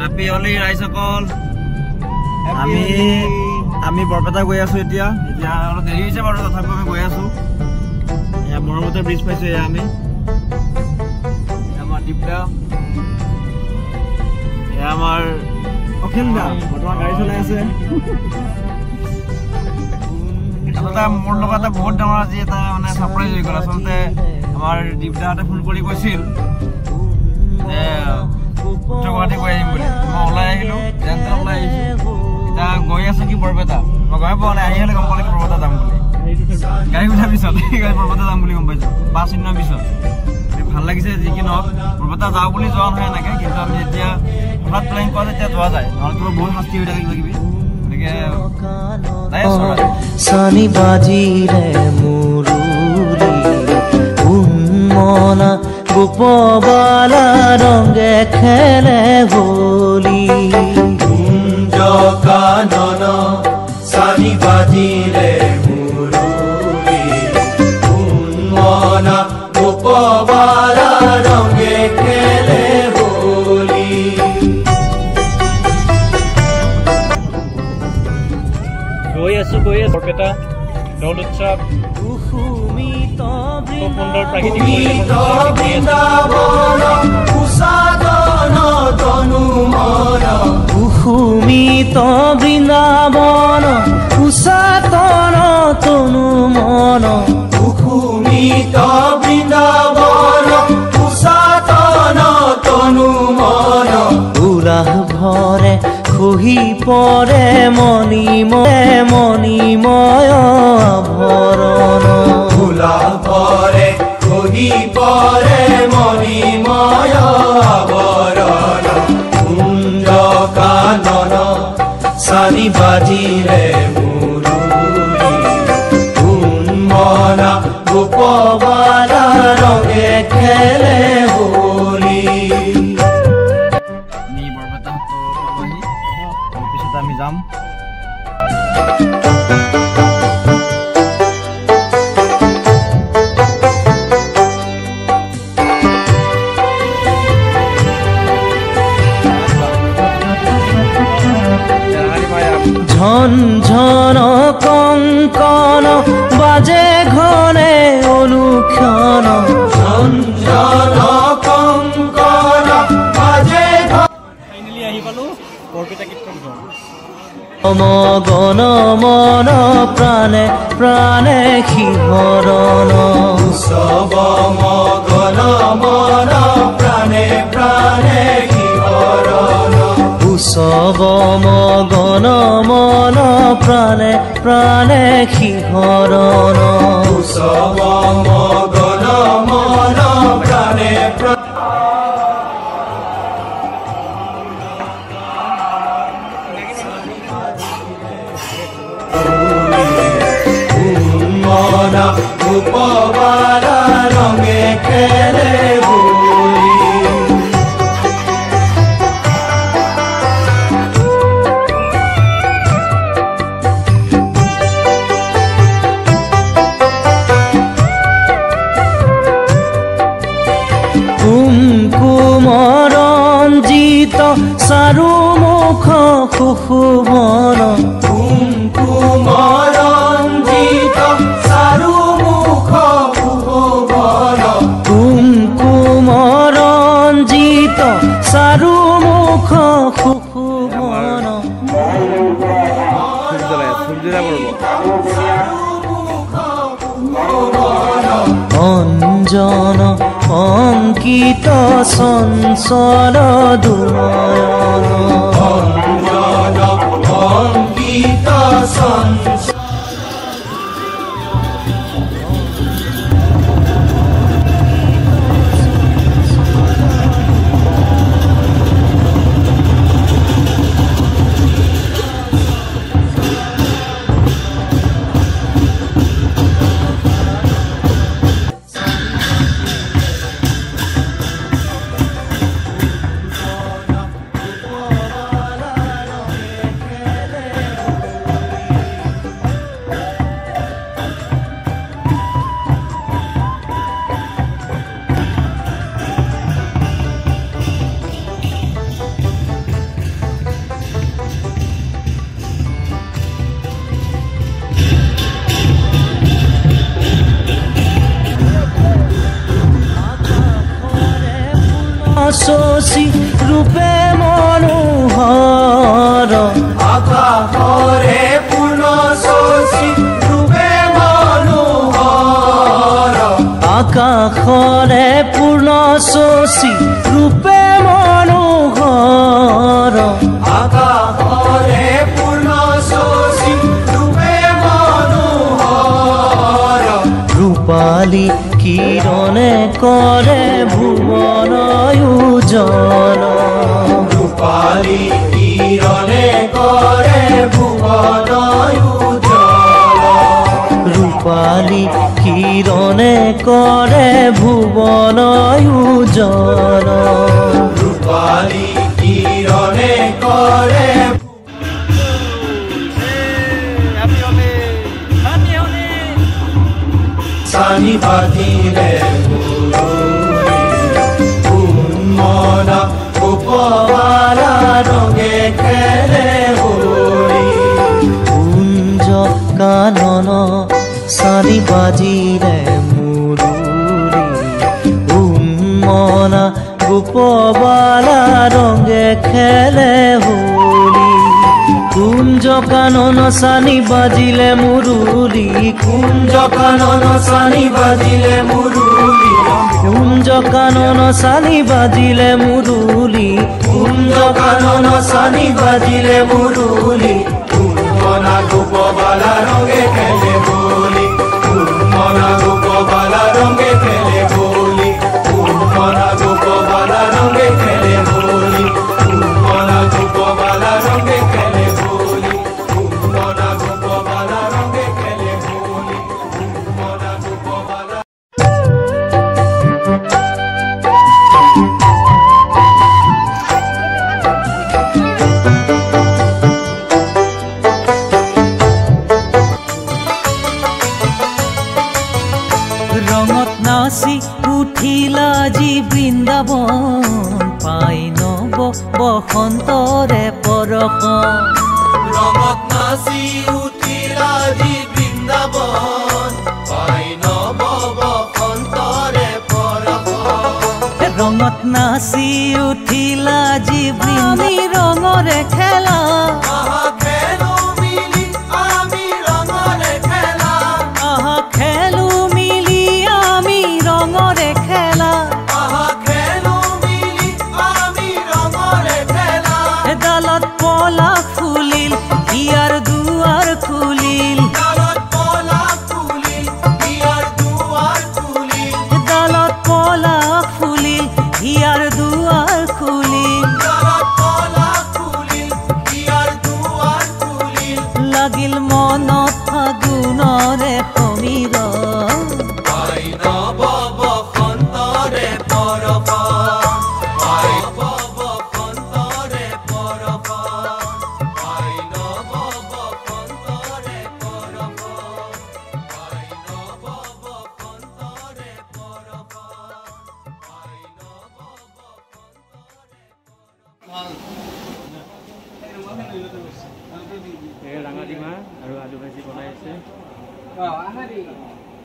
Happy Holi ৰাইজসকল আমি বৰপেটা গৈ আছো এতিয়া অলপ দেৰি হৈছে বাৰু তথাপিও আমি গৈ আছো এয়া মৰমতে ব্ৰিজ পাইছো এয়া আমি আমাৰ দীপদা এয়া আমাৰ অখিল দা বৰ্তমান গাড়ী চলাই আছে এটা মোৰ লগত এটা বহুত ডাঙৰ আজি এটা মানে সাৰপ্ৰাইজ হৈ গ'ল আচলতে আমাৰ দীপদাহঁতে ফোন কৰি কৈছিল যে গুৱাহাটী গৈ আহিম বুলি মই ওলাই আহিলো যেন তেন ওলাই আহিছো এতিয়া গৈ আছো কি বৰপেটা মই গৈ পোৱা নাই আহি হ'লে গম পালে কি বৰপেটা যাম বুলি গাড়ী উঠাৰ পিছত গাড়ী বৰপেটা যাম বুলি গম পাইছো 5 দিনৰ পিছত ভাল লাগিছে যি কি নহওক বৰপেটা যাওঁ বুলি যোৱা নহয় এনেকে কিন্তু আমি যেতিয়া হঠাৎ প্লেন কৰা তেতিয়া যোৱা যায় নহ'লে তোমাৰ বহুত শাস্তি হৈ থাকে কিবা কিবি সানি বাজিলে মুরুলি উন্মনা গোপবালা রঙে খেলে হোলি কুঞ্জ কানন সানি বাজিলে মুরুলি উন্মনা গোপবালা রঙে খেলে হোলি গৈ আছো বৰপেটা দৌল উৎসৱ খুব সুন্দৰ প্ৰাকৃতিক কুসুমিত বৃন্দাবন উষাতন তনু মন কুসুমিত বৃন্দাবন উষাতন তনু মন উলাহ ভরে খহি পরে মণিময় আভরণ ফুলা পরে খহি পরে মণিময় আভরণ কুঞ্জ কানন সানি বাজিলে মুরুলি উন্মনা গোপবালা রঙে খেলে হোলি আমি বৰপেটা পালোহি তাৰপিছত আমি যাম ঝন ঝন কঙ্কন বাজে ঘনে অনুক্ষণ ঝন ঝন কঙ্কন বাজে ফাইনেলি আহি পালো বৰপেটা কীৰ্তন ঘৰ মগন মন প্ৰাণে প্ৰাণে শিহৰণ উৎসৱ মগন মন প্ৰাণে প্ৰাণে শিহৰণ উৎসৱ মগন মন প্ৰাণে প্ৰাণে শিহৰণ উৎসৱ মগন মন প্ৰাণে উন্মনা গোপবালা ৰঙে খেলে হোলি কুমৰঞ্জিত চাৰু মুখ সুশুভন কুমৰঞ্জিত চাৰু মুখ সুভৱন কুমৰঞ্জিত চাৰু মুখ সুশুভন অঞ্জন অঙ্কিত চঞ্চল দুনয়ন অঞ্জন অঙ্কিত সঞ্চ শশী ৰূপে মনোহৰ আকাশৰে পূৰ্ণ শশী ৰূপে মনোহৰ আকাশৰে পূৰ্ণ শশী ৰূপে মনোহৰ আকাশৰে পূৰ্ণ শশী ৰূপে মনোহৰ ৰূপালী কিৰণে কৰে ভুৱন উজ্জ্বল ৰূপালী কিৰণে কৰে ভুৱন উজ্জ্বল ৰূপালী কিৰণে কৰে ভুৱন উজ্জ্বল ৰূপালী কিৰণে কৰে চানি বাজিলে মনা গোপবালা ৰঙে খেলে হোলী কুঞ্জ কানন চালি বাজিলে মুৰুলি উন্মনা গোপবালা ৰঙে খেলে হোলী কুঞ্জ কানন চানি বাজিলে মুৰুলি কুঞ্জ কানন চানি বাজিলে মুৰুলি কুঞ্জ কানন চানি বাজিলে মুৰুলি কুঞ্জ কানন চানি বাজিলে মুৰুলি কুঞ্জনা গোপবালা ৰঙে খেলে হোলী কুঞ্জনা গোপবালা ৰঙে খেলে হোলী কুঞ্জনা গোপবালা ৰঙে খেলে হোলী কুঞ্জনা গোপবালা ৰঙে খেলে হোলী কুঞ্জনা গোপবালা ৰঙে খেলে হোলী কুঞ্জনা গোপবালা ৰঙত নাচি উঠিলা যি বৃন্দাবন পাই নব বসন্তৰে পৰশ ৰঙত নাচি উঠিলা যি বৃন্দাবন পাই নব বসন্তৰে পৰশ ৰঙত নাচি উঠিলা যি বৃন্দি ৰঙৰে খেলা আহা খেলো মিলি আমি ৰঙৰে খেলা আহা খেলো মিলি আমি ৰঙৰে খেলা আহা খেলো মিলি আমি ৰঙৰে খেলা ডালত পলাশ ফুলিল হিয়াৰ দুৱাৰ খুলিল ডালত পলাশ ফুলিল হিয়াৰ দুৱাৰ খুলিল ডালত পলাশ ফুলিল হিয়াৰ দুৱাৰ খুলিল ডালত পলাশ ফুলিল হিয়াৰ দুৱাৰ খুলিল লাগিল মনত ফাগুণৰে সমীৰণ পাই নব বসন্তৰে পৰশ পাই নব বসন্তৰে পৰশ পাই নব বসন্তৰে পৰশ পাই নব বসন্তৰে পৰশ পাই নব ৰাঙা ডিমা আৰু আলু ভাজি বনাই আছে